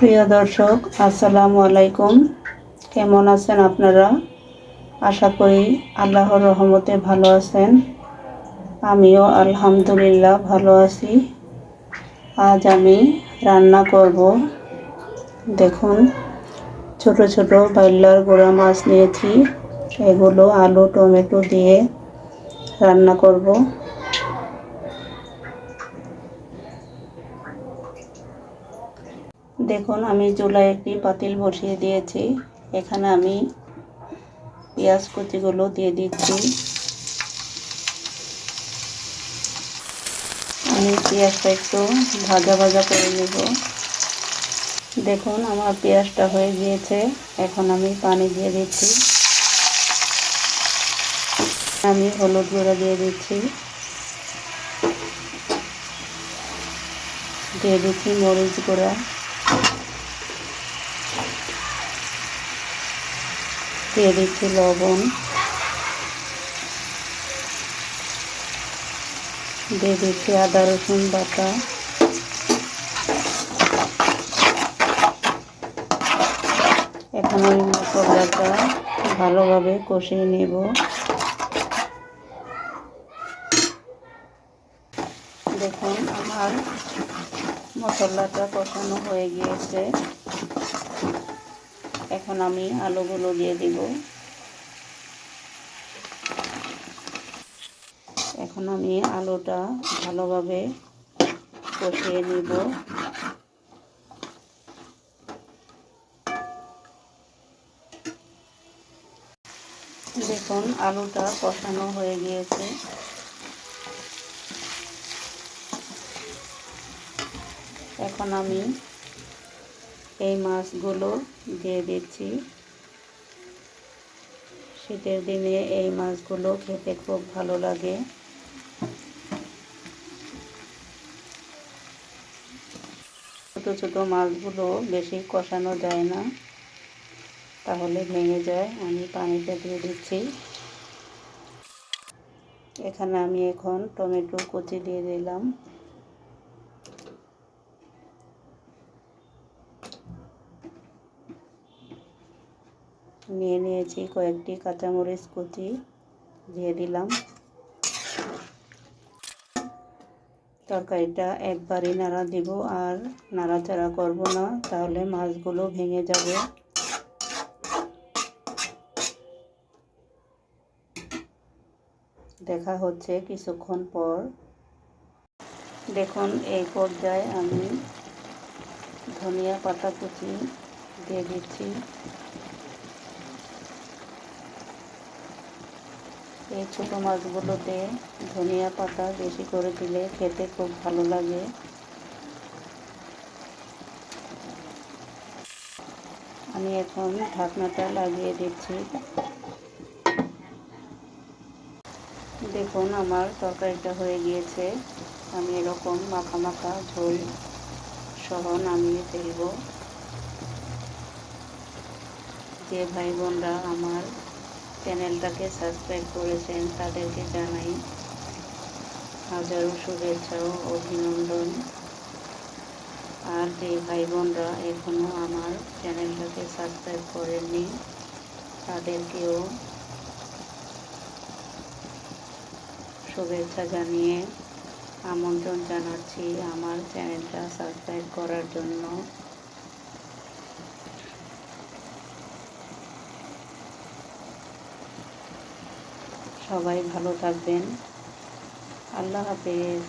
প্রিয় দর্শক, আসসালামু আলাইকুম। কেমন আছেন আপনারা? আশা করি আল্লাহর রহমতে ভালো আছেন। আমিও আলহামদুলিল্লাহ ভালো আছি। আজ আমি রান্না করব, দেখুন, ছোট ছোট বাইলার গোড়া মাছ নিয়েছি। এগুলো আলু টমেটো দিয়ে রান্না করব। দেখুন, আমি চুলায় একটি পাতিল বসিয়ে দিয়েছি। এখানে আমি পেঁয়াজ কুচিগুলো দিয়ে দিচ্ছি। আমি পেঁয়াজটা একটু ভাজা ভাজা করে নেব। দেখুন, আমার পেঁয়াজটা হয়ে গিয়েছে। এখন আমি পানি দিয়ে দিচ্ছি। আমি হলুদ গুঁড়া দিয়ে দিচ্ছি, মরিচ গুঁড়া, দিয়ে দিচ্ছি লবণ, দিয়ে দিচ্ছি আদা রসুন বাটা। এখন আমি মশলাটা ভালোভাবে কষিয়ে নেব। দেখুন, আমার মশলাটা কষানো হয়ে গিয়েছে। এখন আমি আলুগুলো দিয়ে দিব। এখন আমি আলুটা ভালোভাবে কষিয়ে নিব। দেখুন, আলুটা কষানো হয়ে গিয়েছে। এখন আমি এই মাছগুলো দিয়ে দিচ্ছি। শীতের দিনে এই মাছগুলো খেতে খুব ভালো লাগে। ছোট ছোট মাছগুলো বেশি কষানো যায় না, তাহলে ভেঙে যায়। আমি পানিটা দিয়ে দিচ্ছি। এখানে আমি এখন টমেটো কুচি দিয়ে দিলাম। নিয়ে নিয়েছি কয়েকটি কাঁচামরিচ কুচি, দিয়ে দিলাম। তরকারিটা একবারই নাড়া দিব, আর নাড়াচাড়া করব না, তাহলে মাছগুলো ভেঙে যাবে। দেখা হচ্ছে কিছুক্ষণ পর। দেখুন, এই পর্যায়ে আমি ধনিয়া পাতা কুচি দিয়ে দিচ্ছি। এই ছোটো মাছগুলোতে ধনিয়া পাতা বেশি করে দিলে খেতে খুব ভালো লাগে। আমি এখন ঢাকনাটা লাগিয়ে দিচ্ছি। দেখুন, আমার তরকারিটা হয়ে গিয়েছে। আমি এরকম মাখা মাখা ঝোল সহ নামিয়ে ফেলব। যে ভাই বোনরা আমার চ্যানেলটাকে সাবস্ক্রাইব করেছেন তাদেরকে জানাই হাজারো শুভেচ্ছা ও অভিনন্দন। আর যে ভাই বোনরা এখনও আমার চ্যানেলটাকে সাবস্ক্রাইব করেননি তাদেরকেও শুভেচ্ছা জানিয়ে আমন্ত্রণ জানাচ্ছি আমার চ্যানেলটা সাবস্ক্রাইব করার জন্য। সবাই ভালো থাকবেন। আল্লাহ হাফেজ।